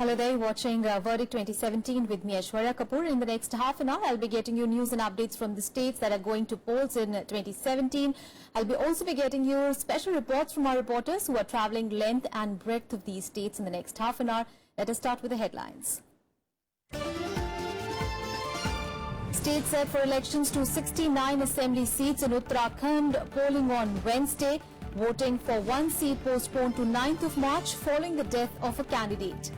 Hello there, you're watching Verdict 2017 with me, Aishwarya Kapoor. In the next half an hour, I'll be getting you news and updates from the states that are going to polls in 2017. I'll be also be getting you special reports from our reporters who are travelling length and breadth of these states in the next half an hour. Let us start with the headlines. States set for elections to 69 assembly seats in Uttarakhand, polling on Wednesday. Voting for one seat postponed to 9th of March following the death of a candidate.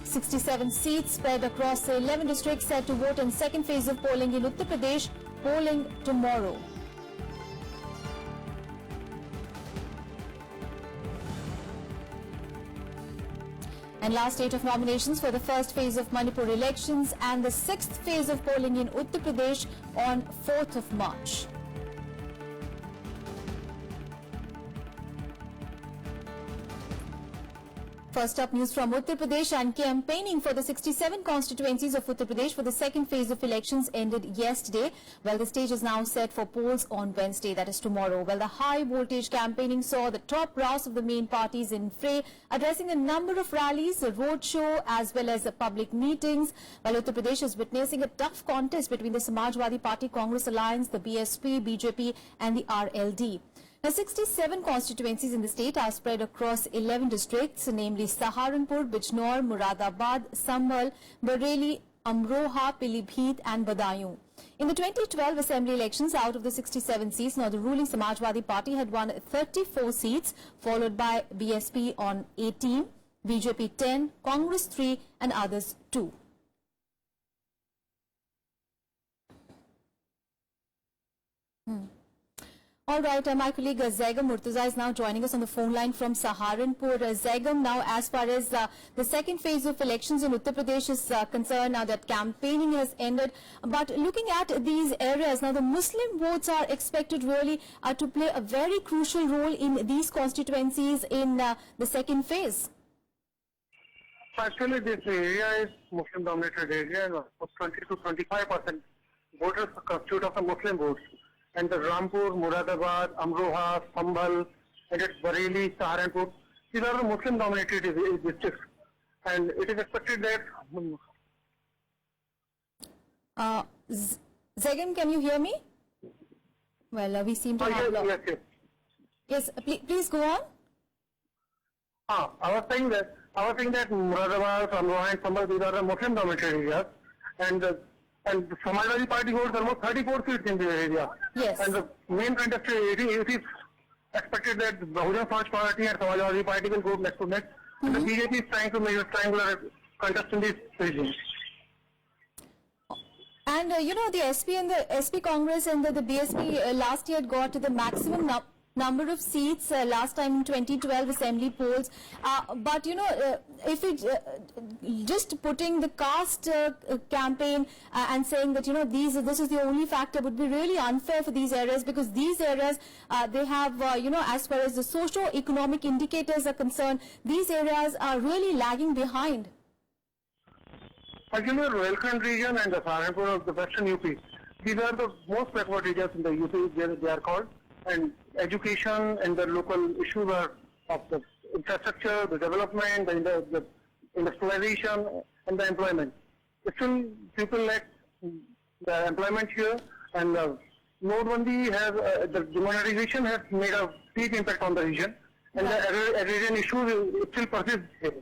.67 seats spread across 11 districts set to vote in second phase of polling in Uttar Pradesh, polling tomorrow. And last date of nominations for the first phase of Manipur elections and the sixth phase of polling in Uttar Pradesh on 4th of March. First up, news from Uttar Pradesh, and campaigning for the 67 constituencies of Uttar Pradesh for the second phase of elections ended yesterday. Well, the stage is now set for polls on Wednesday, that is tomorrow. Well, the high voltage campaigning saw the top brass of the main parties in fray, addressing a number of rallies, a roadshow as well as public meetings. While Uttar Pradesh is witnessing a tough contest between the Samajwadi Party Congress Alliance, the BSP, BJP and the RLD. Now, 67 constituencies in the state are spread across 11 districts, namely Saharanpur, Bijnor, Muradabad, Sambhal, Bareilly, Amroha, Pilibhit and Badaयूं. In the 2012 assembly elections, out of the 67 seats, now the ruling Samajwadi Party had won 34 seats, followed by BSP on 18, BJP 10, Congress 3 and others 2. All right, my colleague Zaigam Murtaza is now joining us on the phone line from Saharanpur. Zaigam, now as far as the second phase of elections in Uttar Pradesh is concerned, now that campaigning has ended, but looking at these areas, now the Muslim votes are expected really to play a very crucial role in these constituencies in the second phase. Actually, this area is Muslim-dominated area, and 20 to 25% voters constitute of the Muslim votes. And the Rampur, Muradabad, Amroha, Sambhal, and its Bareilly, Saharanpur, these are the Muslim-dominated districts. And it is expected that... Zaigam, can you hear me? Well, we seem to have... Yes. Yes, please go on. I was saying that Muradabad, Amroha and Sambhal, these are the Muslim-dominated areas. And the Samajwadi Party holds almost 34 seats in the area. Yes. And the main contestant, it is expected that Bahujan Samaj Party and Samajwadi Party will go next to next. And the BJP is trying to make a triangular contest in this region. And you know, the SP and the SP Congress and the BSP last year got the maximum number of seats last time in 2012 assembly polls, but you know, if it just putting the caste campaign and saying that, you know, this is the only factor would be really unfair for these areas, because these areas they have you know, as far as the socio-economic indicators are concerned, these areas are really lagging behind. Actually, the Royalkhand region and the Saharanpur of the Western UP, these are the most backward regions in the UP, they are called. And education and the local issues are of the infrastructure, the development, the industrialization and the employment. Still, people lack the employment here, and Nodebandi has, the demonetization has made a deep impact on the region, and the agrarian issues still persist here.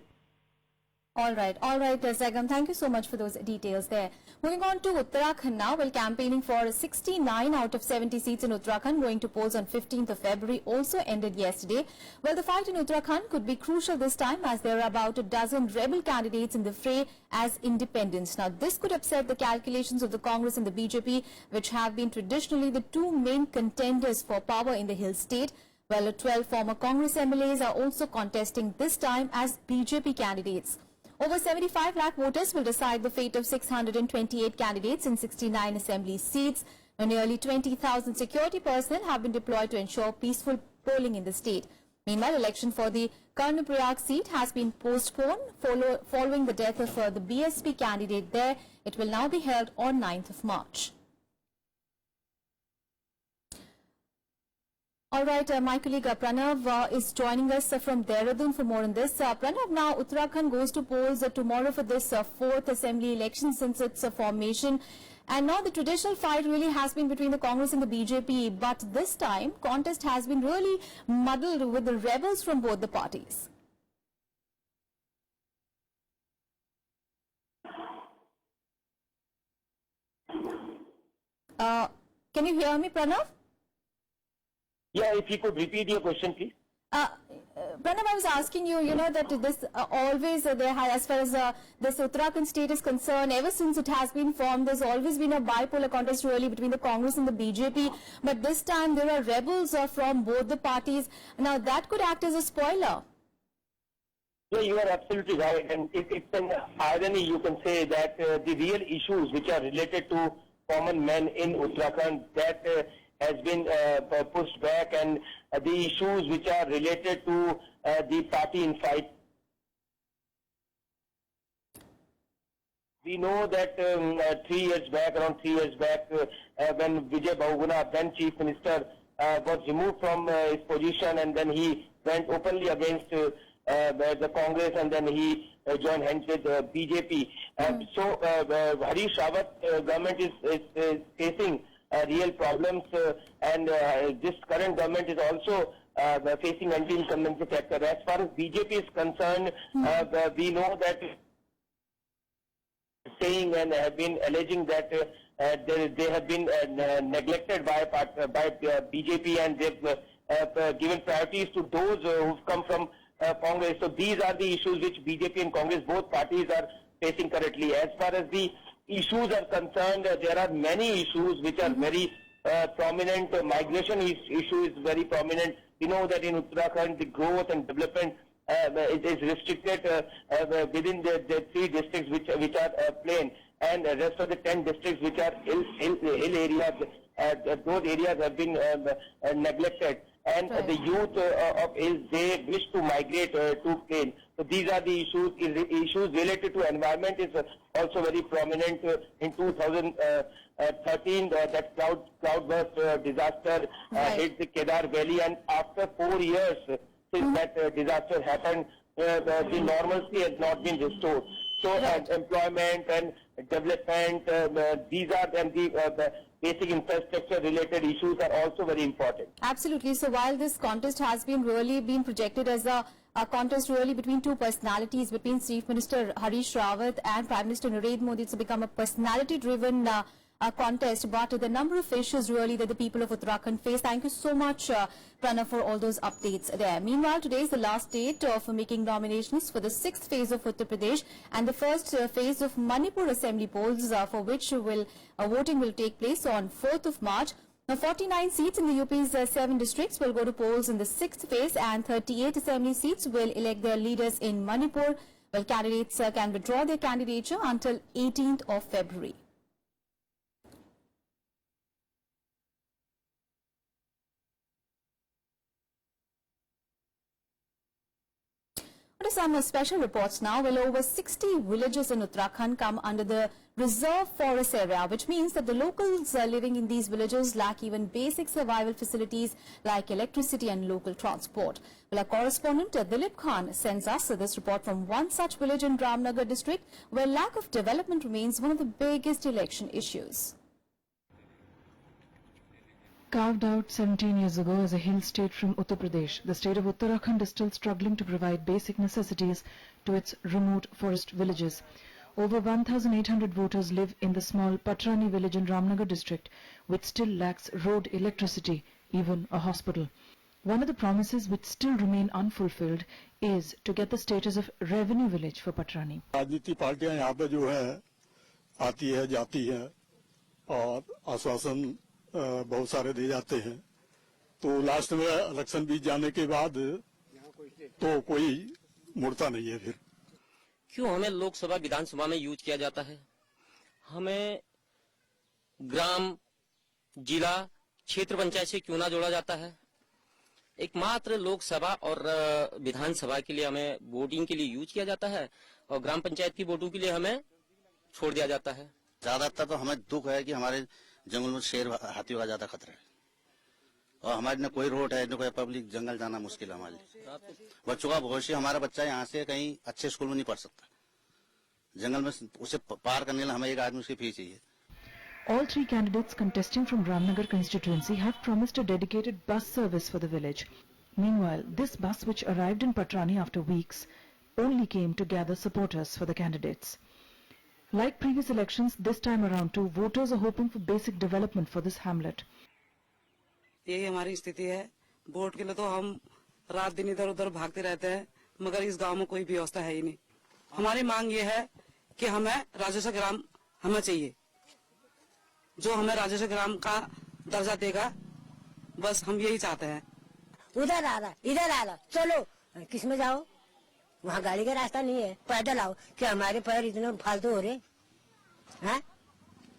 All right, Zaigam, thank you so much for those details there. Moving on to Uttarakhand now, well, campaigning for 69 out of 70 seats in Uttarakhand going to polls on 15th of February also ended yesterday. Well, the fight in Uttarakhand could be crucial this time, as there are about a dozen rebel candidates in the fray as independents. Now, this could upset the calculations of the Congress and the BJP, which have been traditionally the two main contenders for power in the hill state. Well, 12 former Congress MLAs are also contesting this time as BJP candidates. Over 75 lakh voters will decide the fate of 628 candidates in 69 assembly seats. Nearly 20,000 security personnel have been deployed to ensure peaceful polling in the state. Meanwhile, election for the Karnaprayag seat has been postponed following the death of the BSP candidate there. It will now be held on 9th of March. All right, my colleague Pranav is joining us from Dehradun for more on this. Pranav, now Uttarakhand goes to polls tomorrow for this fourth assembly election since its formation. And now the traditional fight really has been between the Congress and the BJP. But this time, contest has been really muddled with the rebels from both the parties. Can you hear me, Pranav? Yeah, if you could repeat your question, please. Pranav, I was asking you, that this always, as far as this Uttarakhand state is concerned, ever since it has been formed, there's always been a bipolar contest really between the Congress and the BJP. But this time there are rebels from both the parties. Now that could act as a spoiler. Yeah, you are absolutely right. And it's an irony, you can say, that the real issues which are related to common men in Uttarakhand, that has been pushed back, and the issues which are related to the party infight. We know that 3 years back, around 3 years back, when Vijay Bahuguna, then Chief Minister, was removed from his position, and then he went openly against the Congress, and then he joined hands with BJP. So Harish Rawat government is facing real problems, and this current government is also facing anti-incumbency factor. As far as BJP is concerned, we know that saying and have been alleging that they have been neglected by BJP, and they've given priorities to those who've come from Congress. So these are the issues which BJP and Congress, both parties, are facing currently. As far as the issues are concerned, there are many issues which are very prominent. Migration issue is very prominent. We know that in Uttarakhand, the growth and development is restricted within the 3 districts which are plain, and the rest of the 10 districts which are hill areas, those areas have been neglected. And right. The youth of hills, they wish to migrate to plain. So these are the issues. Issues related to environment is also very prominent. In 2013, that cloudburst disaster hit the Kedar Valley, and after 4 years since that disaster happened, the normalcy has not been restored. So employment and development, these are the basic infrastructure related issues are also very important. Absolutely. So while this contest has been projected as a contest really between 2 personalities, between Chief Minister Harish Rawat and Prime Minister Narendra Modi, it's become a personality driven contest, but the number of issues really that the people of Uttarakhand face. Thank you so much, Pranav, for all those updates there. Meanwhile, today is the last date for making nominations for the 6th phase of Uttar Pradesh and the first phase of Manipur Assembly polls, for which voting will take place on 4th of March. Now, 49 seats in the UP's 7 districts will go to polls in the 6th phase, and 38 assembly seats will elect their leaders in Manipur. Well, candidates can withdraw their candidature until 18th of February. Some special reports now. Well, over 60 villages in Uttarakhand come under the reserve forest area, which means that the locals living in these villages lack even basic survival facilities like electricity and local transport. Well, our correspondent Dilip Khan sends us this report from one such village in Ramnagar district, where lack of development remains one of the biggest election issues. Carved out 17 years ago as a hill state from Uttar Pradesh, the state of Uttarakhand is still struggling to provide basic necessities to its remote forest villages. Over 1,800 voters live in the small Patrani village in Ramnagar district, which still lacks road, electricity, even a hospital. One of the promises which still remain unfulfilled is to get the status of revenue village for Patrani. राजनीतिक पार्टियां यहाँ पे जो है आती है जाती है और आश्वासन बहुत सारे दे जाते हैं, तो लास्ट में इलेक्शन बीत जाने के बाद तो कोई मुड़ता नहीं है। फिर क्यों हमें लोकसभा विधानसभा में यूज किया जाता है? हमें ग्राम, जिला, क्षेत्र पंचायत से क्यों ना जोड़ा जाता है? एकमात्र लोकसभा और विधानसभा के लिए हमें वोटिंग के लिए यूज किया जाता है, और ग्राम पंचायत की वोटों के लिए हमें छोड़ दिया जाता है। ज्यादातर तो हमें दुख है कि हमारे जंगल में शेर हाथियों का ज्यादा खतरा है, और हमारे न कोई रोड है न कोई पब्लिक, जंगल जाना मुश्किल है हमारे लिए। बच्चों का भविष्य, हमारा बच्चा यहाँ से कहीं अच्छे स्कूल में नहीं पढ़ सकता, जंगल में उसे पार करने के लिए हमें एक आदमी उसकी फीस चाहिए। All three candidates contesting from Ramnagar constituency have promised a dedicated bus service for the village. Meanwhile, this bus, which arrived in Patrani after weeks, only came to gather supporters for the candidates. Like previous elections, this time around too, voters are hoping for basic development for this hamlet. यही हमारी स्थिति है। Vote के लिए तो हम रात दिन इधर उधर भागते रहते हैं, मगर इस गांव में कोई व्यवस्था है ही नहीं। हमारी मांग ये है कि हमें राजस्व ग्राम हमें चाहिए, जो हमें राजस्व ग्राम का दर्जा देगा, बस हम यही चाहते हैं। उधर आ रहा, इधर आ रहा, चलो किस में जाओ, वहाँ गाड़ी का रास्ता नहीं है, पैदल आओ। क्या हमारे पैर इतने फालतू हो रहे हैं?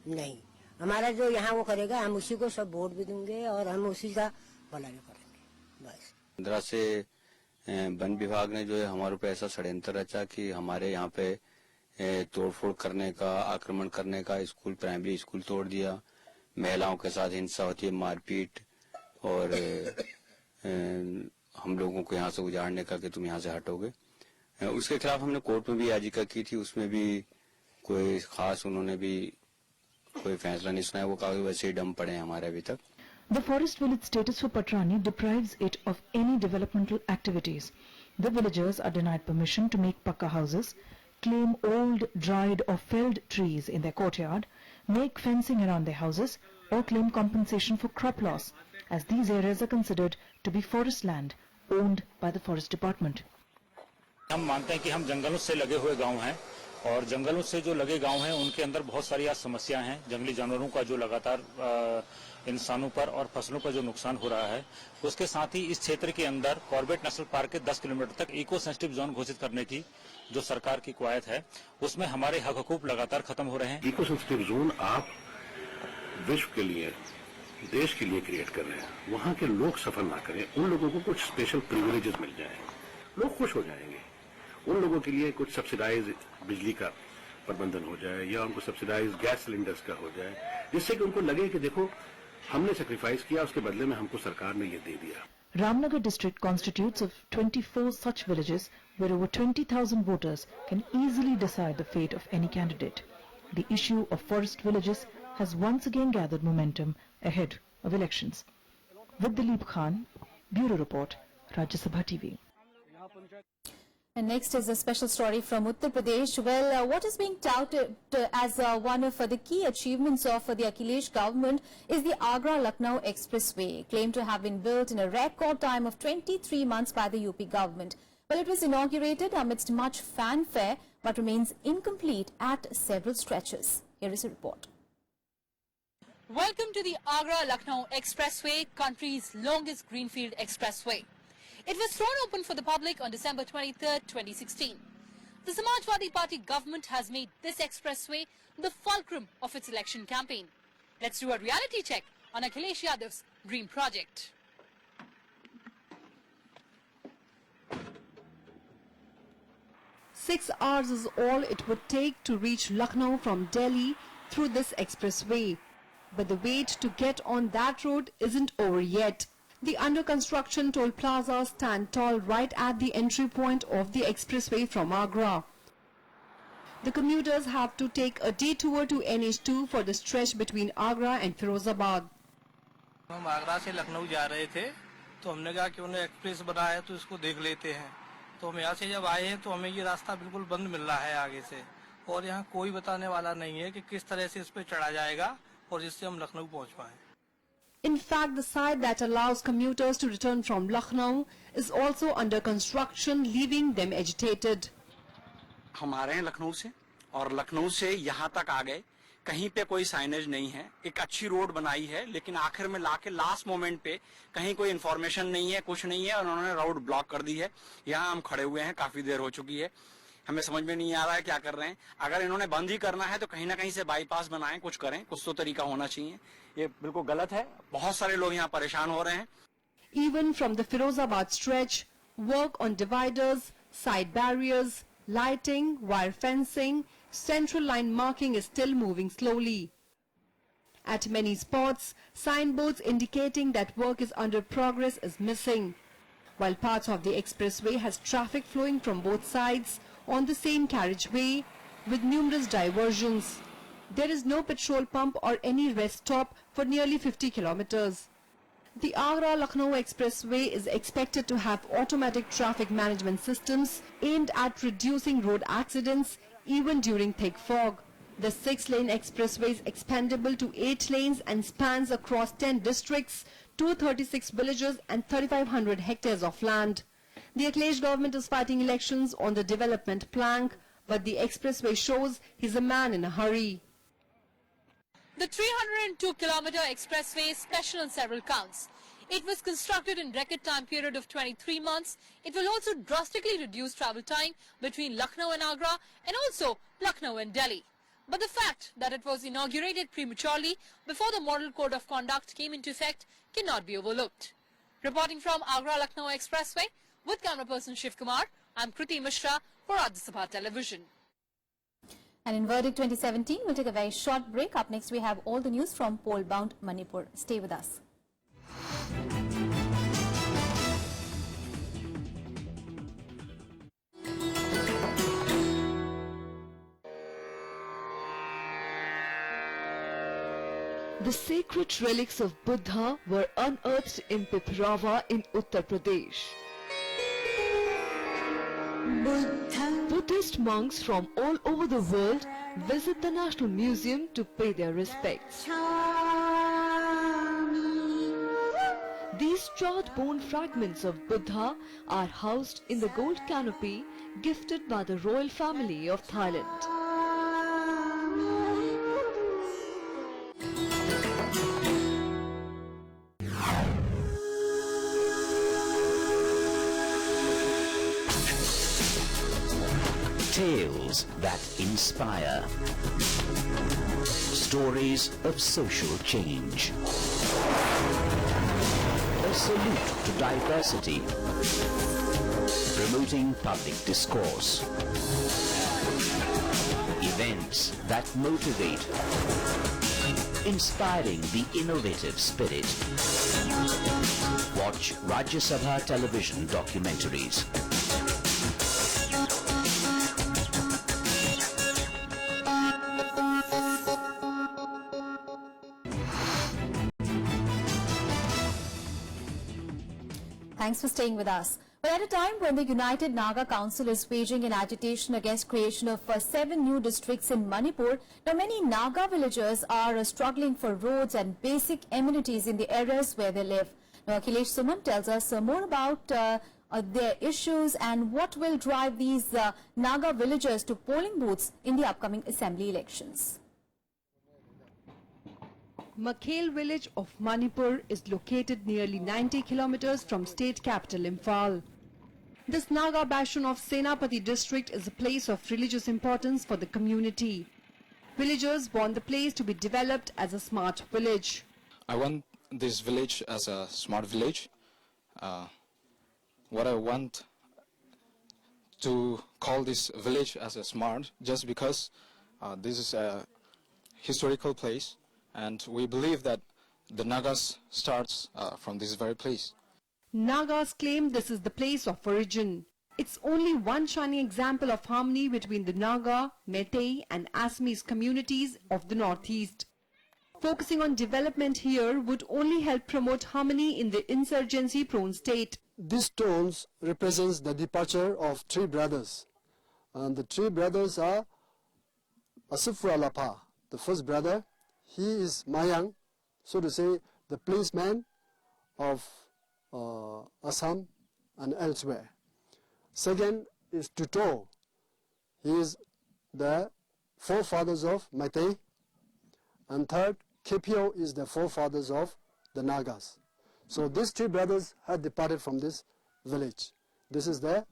नहीं, हमारा जो यहाँ वो करेगा, हम उसी को सब वोट भी देंगे और हम उसी का भला भी करेंगे, बस। इंदिरा से वन विभाग ने जो है हमारे ऊपर ऐसा षड्यंत्र रचा कि हमारे यहाँ पे तोड़फोड़ करने का, आक्रमण करने का, स्कूल, प्राइमरी स्कूल तोड़ दिया, महिलाओं के साथ हिंसा होती है, मारपीट, और हम लोगों को यहाँ से उजाड़ने का कि तुम यहाँ से हटोगे। उसके खिलाफ हमने कोर्ट में भी याचिका की थी, उसमें भी कोई खास उन्होंने भी कोई फैसला नहीं सुनाया, वो कागज वैसे ही डम पड़े हैं हमारे अभी तक। The forest village status for Patrani deprives it of any developmental activities. The villagers are denied permission to make pakka houses, claim old, dried or felled trees in their courtyard, make fencing around their houses, or claim compensation for crop loss, as these areas are considered to be forest land owned by the forest department. हम मानते हैं कि हम जंगलों से लगे हुए गांव हैं, और जंगलों से जो लगे गांव हैं उनके अंदर बहुत सारी आज समस्याएं हैं। जंगली जानवरों का जो लगातार इंसानों पर और फसलों पर जो नुकसान हो रहा है, उसके साथ ही इस क्षेत्र के अंदर कॉर्बेट नेशनल पार्क के 10 किलोमीटर तक इको सेंसिटिव जोन घोषित करने की जो सरकार की कवायद है, उसमें हमारे हक हकूक लगातार खत्म हो रहे हैं। इको सेंसिटिव जोन आप विश्व के लिए, देश के लिए क्रिएट कर रहे हैं। वहाँ के लोग सफर ना करें, उन लोगों को कुछ स्पेशल प्रिविलेजेस मिल जाए, लोग खुश हो जाएंगे। उन लोगों के लिए कुछ सब्सिडाइज बिजली का प्रबंधन हो जाए, या उनको सब्सिडाइज गैस सिलेंडर्स का हो जाए, जिससे कि उनको लगे कि देखो हमने सेक्रीफाइस किया, उसके बदले में हमको सरकार ने ये दे दिया। Ramnagar district constitutes of 24 such villages where over 20,000 voters can easily decide the fate of any candidate. The issue of forest villages has once again gathered momentum ahead of elections. With Dilip Khan, Bureau Report, Rajya Sabha TV. And next is a special story from Uttar Pradesh. Well, what is being touted as one of the key achievements of the Akhilesh government is the Agra-Lucknow Expressway, claimed to have been built in a record time of 23 months by the UP government. Well, it was inaugurated amidst much fanfare but remains incomplete at several stretches. Here is a report. Welcome to the Agra-Lucknow Expressway, country's longest greenfield expressway. It was thrown open for the public on December 23rd, 2016. The Samajwadi Party government has made this expressway the fulcrum of its election campaign. Let's do a reality check on Akhilesh Yadav's dream project. Six hours is all it would take to reach Lucknow from Delhi through this expressway. But the wait to get on that road isn't over yet. The under-construction toll plazas stand tall right at the entry point of the expressway from Agra. The commuters have to take a detour to NH2 for the stretch between Agra and Firozabad. हम आगरा से लखनऊ जा रहे थे, तो हमने कहा कि उन्हें एक्सप्रेस बना है तो इसको देख लेते हैं। तो हम यहाँ से जब आए हैं तो हमें ये रास्ता बिल्कुल बंद मिल रहा है आगे से, और यहाँ कोई बताने वाला नहीं है कि किस तरह से इस पे चढ़ा जाएगा और जिससे हम लखनऊ पहुँच पाएं। In fact, the side that allows commuters to return from Lucknow is also under construction, leaving them agitated. हम आ रहे हैं लखनऊ से, और लखनऊ से यहाँ तक आ गए, कहीं पे कोई साइनेज नहीं है। एक अच्छी रोड बनाई है, लेकिन आखिर में लाके लास्ट मोमेंट पे कहीं कोई इन्फॉर्मेशन नहीं है, कुछ नहीं है, और उन्होंने रोड ब्लॉक कर दी है। यहाँ हम खड़े हुए हैं, काफी देर हो चुकी है, हमें समझ में नहीं आ रहा है क्या कर रहे हैं। अगर इन्होंने बंद ही करना है तो कहीं ना कहीं से बाईपास बनाएं, कुछ करें, कुछ तो तरीका होना चाहिए। ये बिल्कुल गलत है, बहुत सारे लोग यहाँ परेशान हो रहे हैं। Even from the Firozabad stretch, work on dividers, side barriers, lighting, wire fencing, central line marking is still moving slowly. At many spots, signboards indicating that work is under progress is missing, while parts of the expressway has traffic flowing from both sides on the same carriageway with numerous diversions. There is no petrol pump or any rest stop for nearly 50 kilometers. The Agra-Lucknow Expressway is expected to have automatic traffic management systems aimed at reducing road accidents even during thick fog. The 6-lane expressway is expandable to 8 lanes and spans across 10 districts, 236 villages and 3,500 hectares of land. The Akhilesh government is fighting elections on the development plank, but the expressway shows he's a man in a hurry. The 302-kilometer expressway is special on several counts. It was constructed in record time period of 23 months. It will also drastically reduce travel time between Lucknow and Agra and also Lucknow and Delhi. But the fact that it was inaugurated prematurely before the Model Code of Conduct came into effect cannot be overlooked. Reporting from Agra-Lucknow Expressway with camera person Shiv Kumar, I'm Kriti Mishra for Rajya Sabha Television. And in Verdict 2017, we'll take a very short break. Up next, we have all the news from poll-bound Manipur. Stay with us. The sacred relics of Buddha were unearthed in Piprava in Uttar Pradesh. Buddhist monks from all over the world visit the National Museum to pay their respects. These charred bone fragments of Buddha are housed in the gold canopy gifted by the royal family of Thailand. Tales that inspire. Stories of social change. A salute to diversity. Promoting public discourse. Events that motivate. Inspiring the innovative spirit. Watch Rajya Sabha television documentaries. Thanks for staying with us. But at a time when the United Naga Council is waging an agitation against creation of 7 new districts in Manipur, now many Naga villagers are struggling for roads and basic amenities in the areas where they live. Now Akhilesh Suman tells us more about their issues and what will drive these Naga villagers to polling booths in the upcoming assembly elections. Makhel village of Manipur is located nearly 90 kilometers from state capital Imphal. This Naga bastion of Senapati district is a place of religious importance for the community. Villagers want the place to be developed as a smart village. I want this village as a smart village. What I want to call this village as a smart just because this is a historical place. And we believe that the Nagas starts from this very place. Nagas claim this is the place of origin. It's only one shining example of harmony between the Naga, Meitei and Assamese communities of the northeast. Focusing on development here would only help promote harmony in the insurgency-prone state. These stones represents the departure of 3 brothers. And the 3 brothers are Asifuralapa, the first brother. He is Mayang, so to say, the policeman of Assam and elsewhere. Second is Tuto. He is the forefathers of Meitei. And third, Kepio is the forefathers of the Nagas. So these 3 brothers had departed from this village. This is the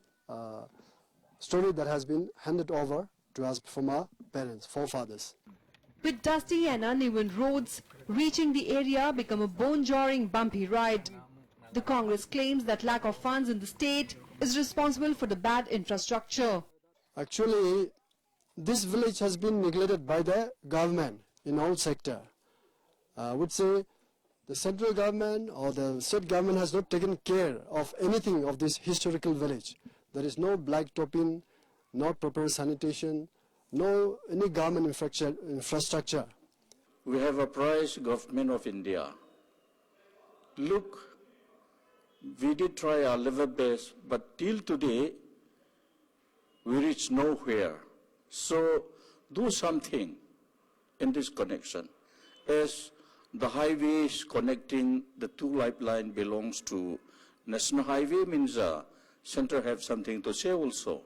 story that has been handed over to us from our parents, forefathers. With dusty and uneven roads, reaching the area become a bone-jarring bumpy ride. The Congress claims that lack of funds in the state is responsible for the bad infrastructure. Actually, this village has been neglected by the government in all sector. I would say the central government or the state government has not taken care of anything of this historical village. There is no blacktopping, no proper sanitation, no any government infrastructure. We have apprised Government of India. Look, we did try our level best, but till today, we reached nowhere. So do something in this connection. As the highways connecting the two lifelines belongs to National Highway, means center have something to say also.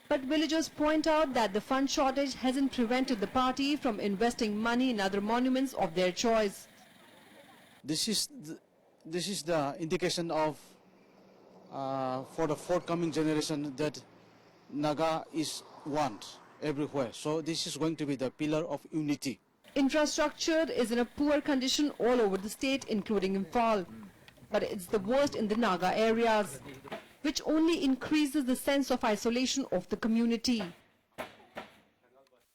But villagers point out that the fund shortage hasn't prevented the party from investing money in other monuments of their choice. This is the indication of for the forthcoming generation that Naga is one everywhere. So this is going to be the pillar of unity. Infrastructure is in a poor condition all over the state, including Imphal. But it's the worst in the Naga areas, which only increases the sense of isolation of the community.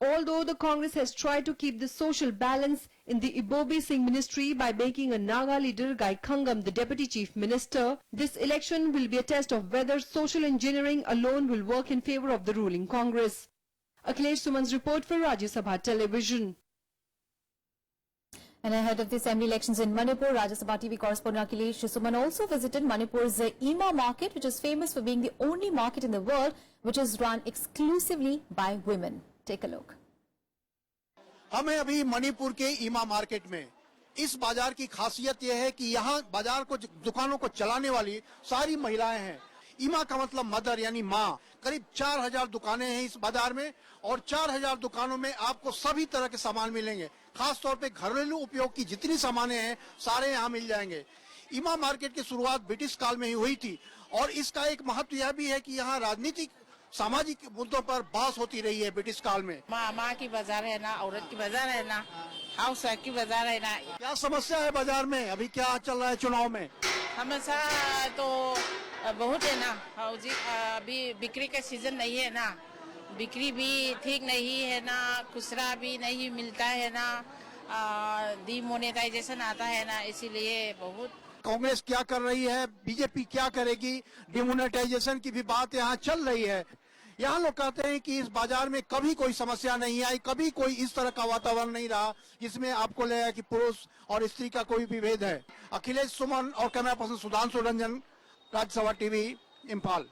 Although the Congress has tried to keep the social balance in the Ibobi Singh ministry by making a Naga leader Gai Khangam the deputy chief minister, this election will be a test of whether social engineering alone will work in favor of the ruling Congress. Akhilesh Suman's report for Rajya Sabha Television. And ahead of the assembly elections in Manipur, Rajya Sabha TV correspondent Akhilesh Suman also visited Manipur's Ima market, which is famous for being the only market in the world which is run exclusively by women. Take a look. हमें अभी मणिपुर के ईमा market में इस बाजार की खासियत यह है कि यहाँ बाजार को दुकानों को चलाने वाली सारी महिलाएं हैं। ईमा का मतलब मदर यानी माँ। करीब 4000 दुकानें हैं इस बाजार में और 4000 दुकानों में आपको सभी तरह के सामान मिलेंगे। खास तौर पे घरेलू उपयोग की जितनी सामानें हैं सारे यहाँ मिल जाएंगे। ईमा मार्केट की शुरुआत ब्रिटिश काल में ही हुई थी और इसका एक महत्व यह भी है कि यहाँ राजनीतिक सामाजिक मुद्दों पर बहस होती रही है ब्रिटिश काल में। माँ की बाजार है ना, औरत की बाजार है ना, हाउस वाइफ की बाजार है ना। क्या समस्या है बाजार में? अभी क्या चल रहा है चुनाव में? समस्या तो बहुत है ना। अभी बिक्री का सीजन नहीं है ना, बिक्री भी ठीक नहीं है ना, खुसरा भी नहीं मिलता है ना, डिमोनेटाइजेशन आता है ना, इसीलिए बहुत। कांग्रेस क्या कर रही है, बीजेपी क्या करेगी, डिमोनेटाइजेशन की भी बात यहाँ चल रही है। यहाँ लोग कहते हैं कि इस बाजार में कभी कोई समस्या नहीं आई, कभी कोई इस तरह का वातावरण नहीं रहा जिसमें आपको लगेगा कि पुरुष और स्त्री का कोई भी भेद है। अखिलेश सुमन और camera person Sudhanshu Ranjan, Rajya Sabha TV, Imphal.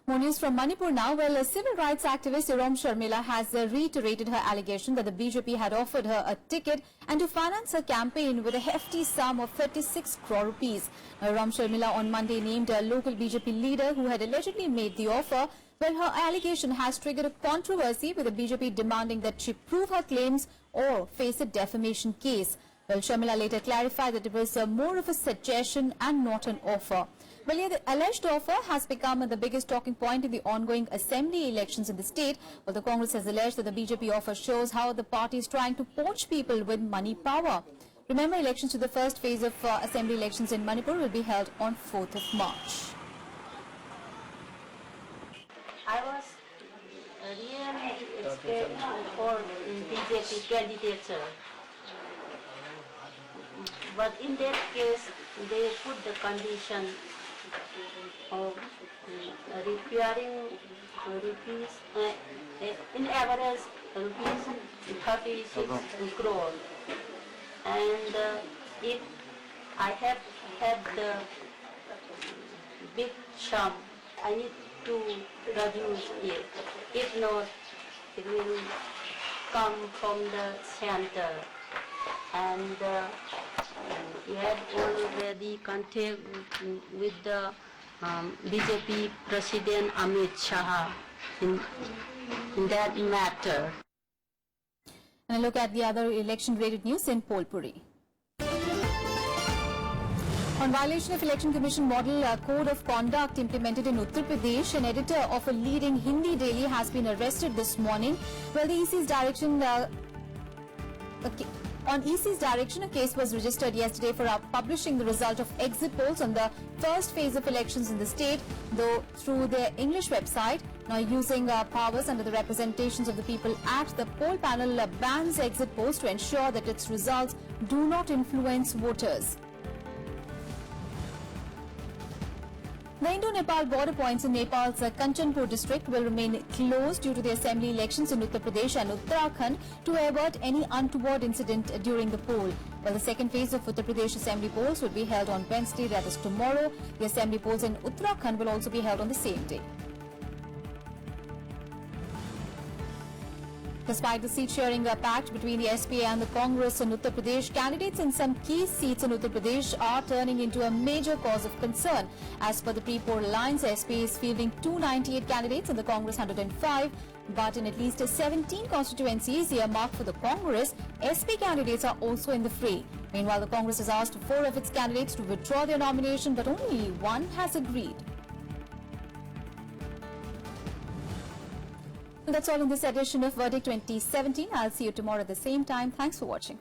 More news from Manipur now. Well, a civil rights activist, Irom Sharmila, has reiterated her allegation that the BJP had offered her a ticket and to finance her campaign with a hefty sum of 36 crore rupees. Irom Sharmila on Monday named a local BJP leader who had allegedly made the offer. Well, her allegation has triggered a controversy with the BJP demanding that she prove her claims or face a defamation case. Well, Sharmila later clarified that it was more of a suggestion and not an offer. Well, yeah, the alleged offer has become the biggest talking point in the ongoing assembly elections in the state. Well, the Congress has alleged that the BJP offer shows how the party is trying to poach people with money power. Remember, elections to the first phase of assembly elections in Manipur will be held on 4th of March. I was really scared for BJP candidature. But in that case, they put the condition of requiring rupees, in average rupees 36 crore. And if I have had the big sum, I need to reduce it. If not, it will come from the center. And we had already contact with the BJP President Amit Shah in that matter. And a look at the other election-related news in Polpuri. On violation of Election Commission Model Code of Conduct implemented in Uttar Pradesh, an editor of a leading Hindi daily has been arrested this morning. Well, the EC's direction... On EC's direction, a case was registered yesterday for publishing the result of exit polls on the first phase of elections in the state, though through their English website. Now, using powers under the representations of the people Act, the poll panel bans exit polls to ensure that its results do not influence voters. The Indo-Nepal border points in Nepal's Kanchanpur district will remain closed due to the assembly elections in Uttar Pradesh and Uttarakhand to avert any untoward incident during the poll. While the second phase of Uttar Pradesh assembly polls will be held on Wednesday, that is tomorrow, the assembly polls in Uttarakhand will also be held on the same day. Despite the seat-sharing pact between the SPA and the Congress in Uttar Pradesh, candidates in some key seats in Uttar Pradesh are turning into a major cause of concern. As per the pre-poll alliance, SPA is fielding 298 candidates and the Congress 105. But in at least 17 constituencies earmarked for the Congress, SP candidates are also in the fray. Meanwhile, the Congress has asked 4 of its candidates to withdraw their nomination, but only 1 has agreed. That's all in this edition of Verdict 2017. I'll see you tomorrow at the same time. Thanks for watching.